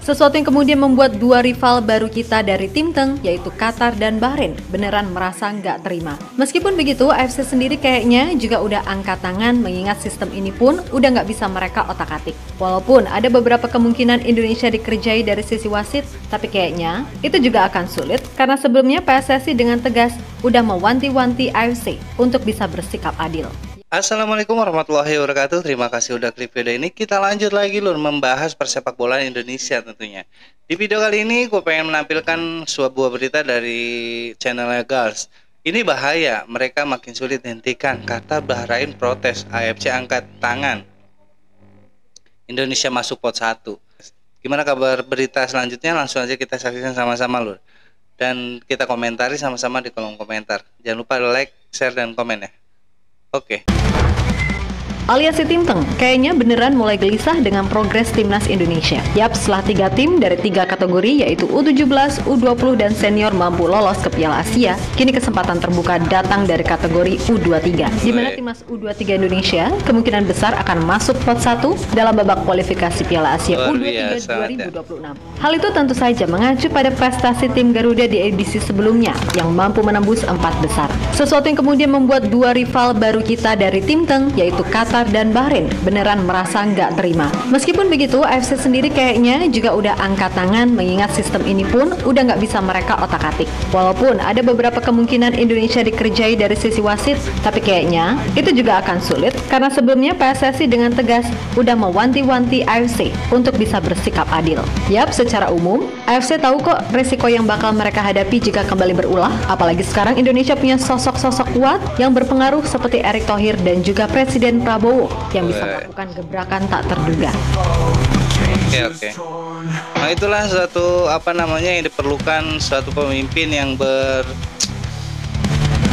Sesuatu yang kemudian membuat dua rival baru kita dari Tim Teng, yaitu Qatar dan Bahrain, beneran merasa nggak terima. Meskipun begitu, AFC sendiri kayaknya juga udah angkat tangan mengingat sistem ini pun udah nggak bisa mereka otak-atik. Walaupun ada beberapa kemungkinan Indonesia dikerjai dari sisi wasit, tapi kayaknya itu juga akan sulit karena sebelumnya PSSI dengan tegas udah mewanti-wanti AFC untuk bisa bersikap adil. Assalamualaikum warahmatullahi wabarakatuh. Terima kasih udah klik video ini. Kita lanjut lagi lur membahas persepak bola Indonesia tentunya. Di video kali ini gue pengen menampilkan sebuah berita dari channel Legals. Ini bahaya, mereka makin sulit dihentikan. Qatar Bahrain protes, AFC angkat tangan. Indonesia masuk pot 1. Gimana kabar berita selanjutnya? Langsung aja kita saksikan sama-sama lur. Dan kita komentari sama-sama di kolom komentar. Jangan lupa like, share, dan komen ya. Oke. Alias si Tim Teng kayaknya beneran mulai gelisah dengan progres timnas Indonesia. Yap, setelah 3 tim dari 3 kategori yaitu U17, U20, dan senior mampu lolos ke Piala Asia, kini kesempatan terbuka datang dari kategori U23, di mana timnas U23 Indonesia kemungkinan besar akan masuk pot 1 dalam babak kualifikasi Piala Asia U23 2026. Hal itu tentu saja mengacu pada prestasi tim Garuda di edisi sebelumnya yang mampu menembus 4 besar. Sesuatu yang kemudian membuat dua rival baru kita dari Tim Teng, yaitu Qatar dan Bahrain, beneran merasa nggak terima. Meskipun begitu, AFC sendiri kayaknya juga udah angkat tangan mengingat sistem ini pun udah nggak bisa mereka otak-atik. Walaupun ada beberapa kemungkinan Indonesia dikerjai dari sisi wasit, tapi kayaknya itu juga akan sulit karena sebelumnya PSSI dengan tegas udah mewanti-wanti AFC untuk bisa bersikap adil. Yap, secara umum, AFC tahu kok resiko yang bakal mereka hadapi jika kembali berulah, apalagi sekarang Indonesia punya sosok-sosok kuat yang berpengaruh seperti Erick Thohir dan juga Presiden Prabowo yang bisa melakukan gebrakan tak terduga. Oke. Nah, itulah suatu yang diperlukan suatu pemimpin yang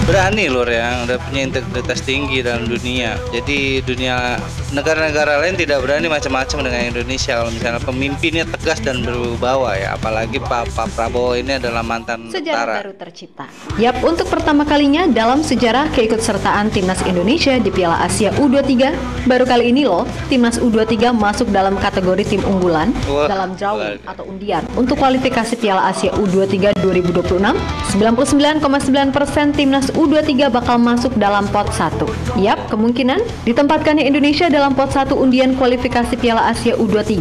berani lur ya, udah punya integritas tinggi dalam dunia. Jadi dunia negara-negara lain tidak berani macam-macam dengan Indonesia kalau misalnya pemimpinnya tegas dan berwibawa ya, apalagi Pak Prabowo ini adalah mantan sejarah tentara. baru tercipta. Yap, untuk pertama kalinya dalam sejarah keikutsertaan timnas Indonesia di Piala Asia U23, baru kali ini loh timnas U23 masuk dalam kategori tim unggulan dalam drawing atau undian untuk kualifikasi Piala Asia U23 2026. 99,9% timnas U23 bakal masuk dalam pot 1. Yap, kemungkinan ditempatkannya Indonesia dalam pot 1 undian kualifikasi Piala Asia U23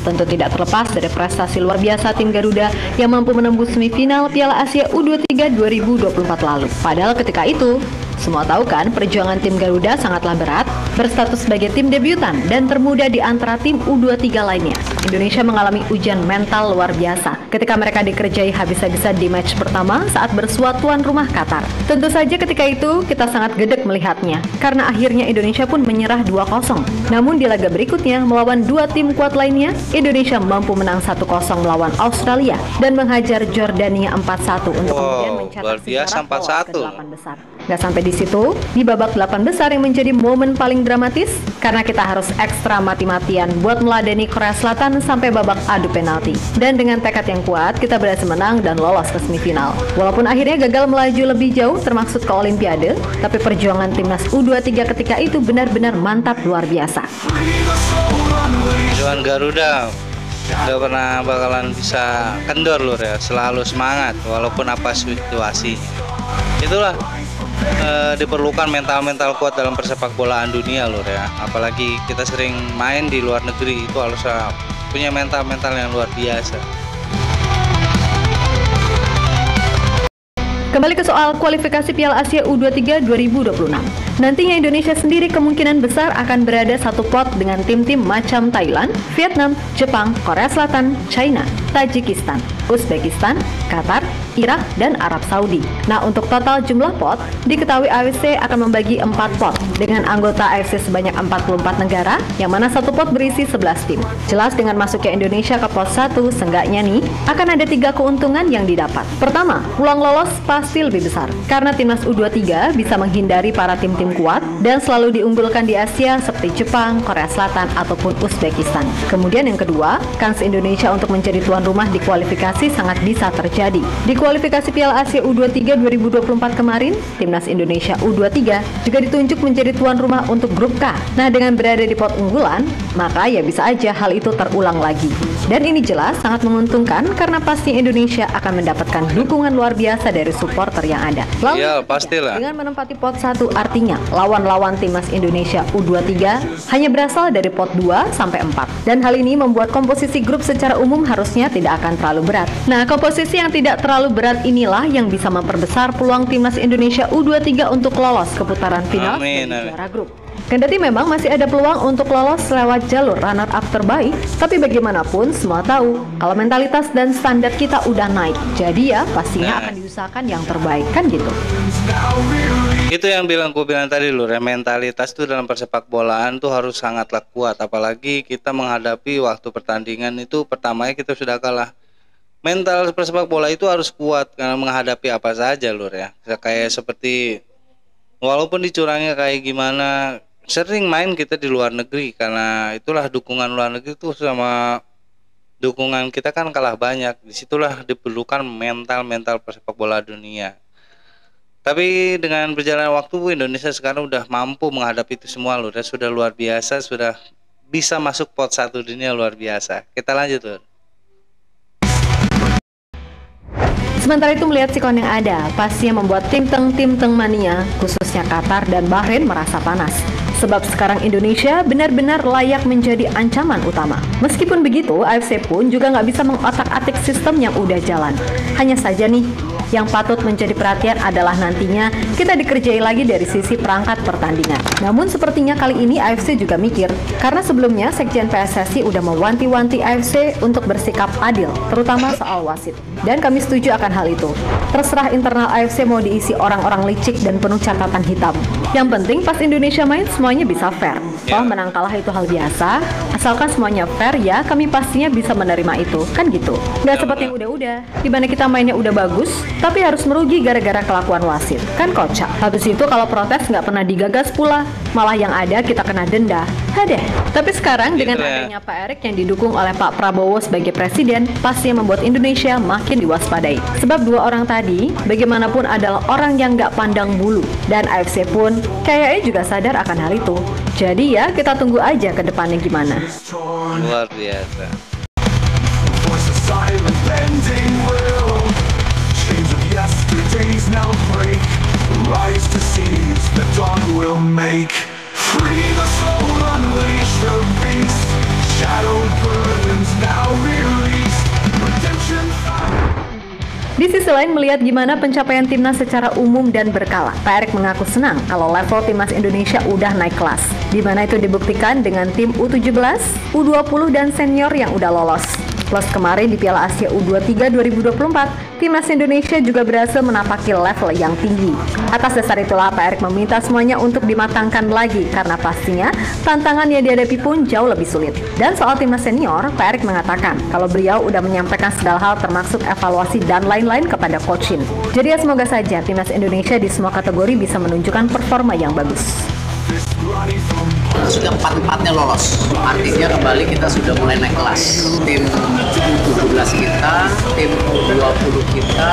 tentu tidak terlepas dari prestasi luar biasa tim Garuda yang mampu menembus semifinal Piala Asia U23 2024 lalu. Padahal ketika itu, semua tahu kan perjuangan tim Garuda sangatlah berat, berstatus sebagai tim debutan dan termuda di antara tim U23 lainnya. Indonesia mengalami ujian mental luar biasa ketika mereka dikerjai habis-habisan di match pertama saat bersua tuan rumah Qatar. Tentu saja ketika itu kita sangat gedek melihatnya karena akhirnya Indonesia pun menyerah 2-0. Namun di laga berikutnya melawan dua tim kuat lainnya, Indonesia mampu menang 1-0 melawan Australia dan menghajar Jordania 4-1 untuk kemudian mencetak sejarah lolos ke 8 besar. Nggak sampai di situ, di babak 8 besar yang menjadi momen paling dramatis karena kita harus ekstra mati-matian buat meladeni Korea Selatan sampai babak adu penalti. Dan dengan tekad yang kuat, kita berhasil menang dan lolos ke semifinal. Walaupun akhirnya gagal melaju lebih jauh termasuk ke Olimpiade, tapi perjuangan timnas U23 ketika itu benar-benar mantap luar biasa. Perjuangan Garuda nggak pernah bakalan bisa kendor lur ya, selalu semangat walaupun apa situasi. Itulah diperlukan mental kuat dalam persepak bolaan dunia lur ya, apalagi kita sering main di luar negeri, itu harus punya mental yang luar biasa. Kembali ke soal kualifikasi Piala Asia U23 2026. Nantinya Indonesia sendiri kemungkinan besar akan berada satu pot dengan tim-tim macam Thailand, Vietnam, Jepang, Korea Selatan, China, Tajikistan, Uzbekistan, Qatar, Irak, dan Arab Saudi. Nah, untuk total jumlah pot, diketahui AFC akan membagi 4 pot dengan anggota AFC sebanyak 44 negara, yang mana satu pot berisi 11 tim. Jelas dengan masuknya Indonesia ke pot 1, seenggaknya nih, akan ada 3 keuntungan yang didapat. Pertama, peluang lolos pasti lebih besar, karena timnas U23 bisa menghindari para tim-tim kuat dan selalu diunggulkan di Asia seperti Jepang, Korea Selatan, ataupun Uzbekistan. Kemudian yang kedua, kans Indonesia untuk menjadi tuan tuan rumah di kualifikasi sangat bisa terjadi. Di kualifikasi Piala Asia U23 2024 kemarin, Timnas Indonesia U23 juga ditunjuk menjadi tuan rumah untuk grup K. Nah, dengan berada di pot unggulan, maka ya bisa aja hal itu terulang lagi. Dan ini jelas sangat menguntungkan karena pasti Indonesia akan mendapatkan dukungan luar biasa dari supporter yang ada. Lalu Iya, pastilah. dengan menempati pot 1 artinya lawan-lawan Timnas Indonesia U23 hanya berasal dari pot 2 sampai 4. Dan hal ini membuat komposisi grup secara umum harusnya tidak akan terlalu berat. Nah, komposisi yang tidak terlalu berat inilah yang bisa memperbesar peluang Timnas Indonesia U23 untuk lolos ke putaran final sebagai juara grup. Kendati memang masih ada peluang untuk lolos lewat jalur runner-up terbaik, tapi bagaimanapun semua tahu kalau mentalitas dan standar kita udah naik. Jadi ya pastinya akan diusahakan yang terbaik, kan gitu. Itu yang gue bilang tadi Lur, ya, mentalitas tuh dalam persepak bolaan tuh harus sangatlah kuat. Apalagi kita menghadapi waktu pertandingan itu pertamanya kita sudah kalah. Mental persepak bola itu harus kuat karena menghadapi apa saja Lur ya. Kayak seperti walaupun dicurangnya kayak gimana, sering main kita di luar negeri karena itulah dukungan luar negeri tuh sama dukungan kita kan kalah banyak. Disitulah diperlukan mental persepak bola dunia. Tapi dengan berjalannya waktu Indonesia sekarang udah mampu menghadapi itu semua Lur. Sudah luar biasa, sudah bisa masuk pot 1 dunia luar biasa. Kita lanjut Lur. Sementara itu melihat sikon yang ada, pastinya membuat tim Teng mania, khususnya Qatar dan Bahrain merasa panas. Sebab sekarang Indonesia benar-benar layak menjadi ancaman utama. Meskipun begitu, AFC pun juga nggak bisa mengotak-atik sistem yang udah jalan. Hanya saja nih, yang patut menjadi perhatian adalah nantinya kita dikerjai lagi dari sisi perangkat pertandingan. Namun sepertinya kali ini AFC juga mikir, karena sebelumnya Sekjen PSSI udah mewanti-wanti AFC untuk bersikap adil, terutama soal wasit. Dan kami setuju akan hal itu. Terserah internal AFC mau diisi orang-orang licik dan penuh catatan hitam. Yang penting pas Indonesia main semuanya bisa fair. Toh menang kalah itu hal biasa, asalkan semuanya fair ya kami pastinya bisa menerima itu, kan gitu. Nggak seperti yang udah-udah, dimana kita mainnya udah bagus, tapi harus merugi gara-gara kelakuan wasit, kan kocak. Habis itu kalau protes nggak pernah digagas pula, malah yang ada kita kena denda. Hadeh. Tapi sekarang dengan adanya Pak Erick yang didukung oleh Pak Prabowo sebagai presiden, pastinya membuat Indonesia makin diwaspadai. Sebab dua orang tadi, bagaimanapun adalah orang yang nggak pandang bulu, dan AFC pun kayaknya juga sadar akan hal itu. Jadi ya kita tunggu aja ke depannya gimana. Luar biasa. Di sisi lain melihat gimana pencapaian timnas secara umum dan berkala, Pak Erick mengaku senang kalau level timnas Indonesia udah naik kelas, di mana itu dibuktikan dengan tim U17, U20 dan senior yang udah lolos. Plus kemarin di Piala Asia U23 2024, timnas Indonesia juga berhasil menapaki level yang tinggi. Atas dasar itulah Pak Erick meminta semuanya untuk dimatangkan lagi karena pastinya tantangan yang dihadapi pun jauh lebih sulit. Dan soal timnas senior, Pak Erick mengatakan kalau beliau udah menyampaikan segala hal termasuk evaluasi dan lain-lain kepada Coach Shin. Jadi ya semoga saja timnas Indonesia di semua kategori bisa menunjukkan performa yang bagus. Sudah 4-4-nya lolos, artinya kembali kita sudah mulai naik kelas. Tim U17 kita, tim U20 kita,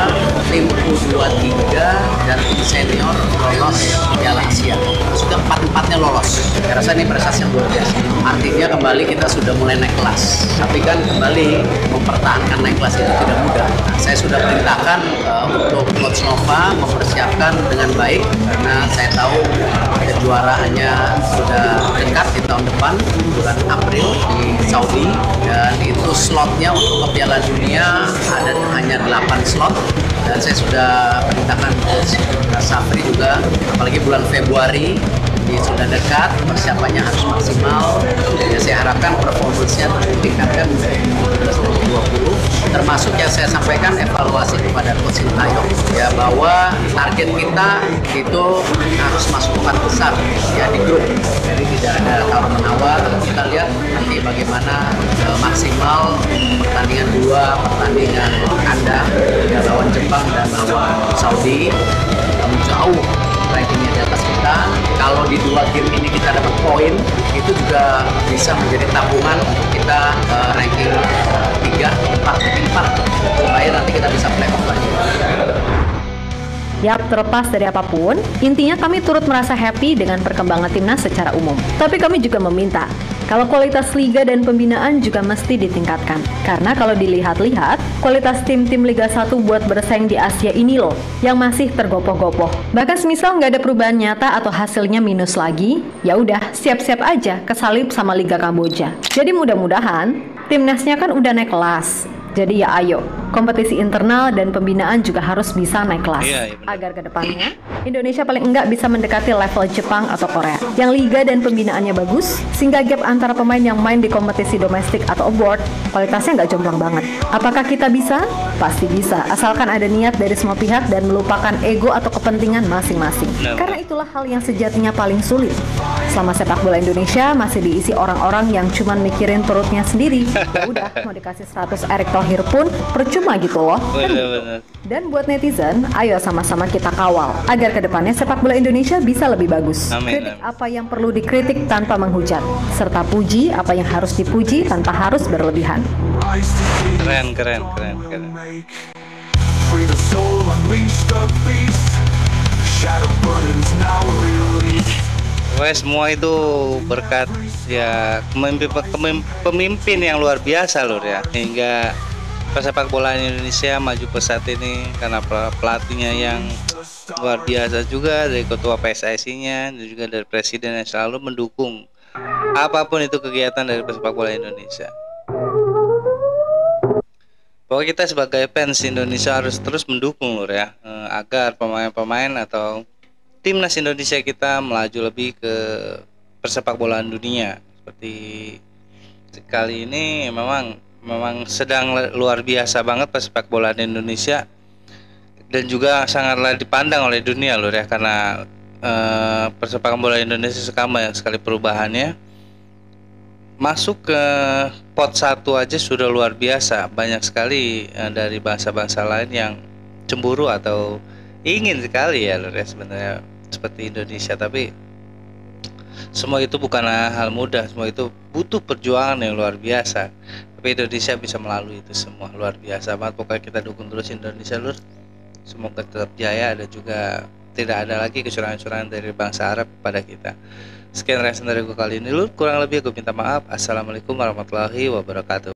tim U23 dan tim senior lolos Piala Asia. Sudah 4-4-nya lolos. Saya rasa ini prestasi yang luar biasa. Artinya kembali kita sudah mulai naik kelas. Tapi kan kembali mempertahankan naik kelas itu tidak mudah. Nah, saya sudah perintahkan untuk Coach Nova mempersiapkan dengan baik karena saya tahu kejuaraannya sudah dekat di tahun depan bulan April di Saudi, dan itu slotnya untuk ke Piala Dunia ada hanya 8 slot, dan saya sudah perintahkan Coach Safri juga, apalagi bulan Februari ini sudah dekat, persiapannya harus maksimal. Ya, saya harapkan performance-nya ditingkatkan menjadi 20, termasuk yang saya sampaikan evaluasi kepada Coach Sintayong ya, bahwa target kita itu harus masuk 4 besar ya di grup, jadi tidak ada tawar menawar. Kita lihat nanti bagaimana maksimal pertandingan 2 pertandingan kanda ya, lawan Jepang dan lawan Saudi, jauh rankingnya di atas kita. Kalau di 2 game ini kita dapat poin, itu juga bisa menjadi tabungan untuk kita ranking 3, 4, Yap, terlepas dari apapun, intinya kami turut merasa happy dengan perkembangan timnas secara umum. Tapi kami juga meminta, kalau kualitas liga dan pembinaan juga mesti ditingkatkan. Karena kalau dilihat-lihat, kualitas tim-tim Liga 1 buat bersaing di Asia ini loh, yang masih tergopoh-gopoh. Bahkan semisal nggak ada perubahan nyata atau hasilnya minus lagi, ya udah siap-siap aja kesalip sama Liga Kamboja. Jadi mudah-mudahan, timnasnya kan udah naik kelas. Jadi ya ayo, kompetisi internal dan pembinaan juga harus bisa naik kelas. Iya, Agar ke depannya, Indonesia paling enggak bisa mendekati level Jepang atau Korea. Yang liga dan pembinaannya bagus, sehingga gap antara pemain yang main di kompetisi domestik atau abroad, kualitasnya nggak jomplang banget. Apakah kita bisa? Pasti bisa, asalkan ada niat dari semua pihak dan melupakan ego atau kepentingan masing-masing. Karena itulah hal yang sejatinya paling sulit. Selama sepak bola Indonesia masih diisi orang-orang yang cuman mikirin perutnya sendiri, ya udah mau dikasih 100 Erick Thohir pun percuma gitu loh. Kan gitu. Dan buat netizen, ayo sama-sama kita kawal agar kedepannya sepak bola Indonesia bisa lebih bagus. Kritik apa yang perlu dikritik tanpa menghujat, serta puji apa yang harus dipuji tanpa harus berlebihan. Keren. Pokoknya semua itu berkat ya pemimpin yang luar biasa lur ya, hingga persepak bola Indonesia maju pesat ini karena pelatihnya yang luar biasa juga, dari ketua PSSI-nya dan juga dari presiden yang selalu mendukung apapun itu kegiatan dari persepak bola Indonesia. Pokoknya kita sebagai fans Indonesia harus terus mendukung lur ya, agar pemain-pemain atau timnas Indonesia kita melaju lebih ke persepak bolaan dunia. Seperti kali ini memang sedang luar biasa banget persepak bolaan Indonesia, dan juga sangatlah dipandang oleh dunia loh ya, karena persepak bola Indonesia sekarang banyak sekali perubahannya. Masuk ke pot 1 aja sudah luar biasa, banyak sekali dari bangsa-bangsa lain yang cemburu atau ingin sekali ya loh ya sebenarnya seperti Indonesia. Tapi semua itu bukanlah hal mudah, semua itu butuh perjuangan yang luar biasa. Tapi Indonesia bisa melalui itu semua, luar biasa banget. Pokoknya kita dukung terus Indonesia lur, semoga tetap jaya, dan juga tidak ada lagi kecurangan-kecurangan dari bangsa Arab pada kita. Sekian reaction dari gue kali ini lur, kurang lebih gue minta maaf. Assalamualaikum warahmatullahi wabarakatuh.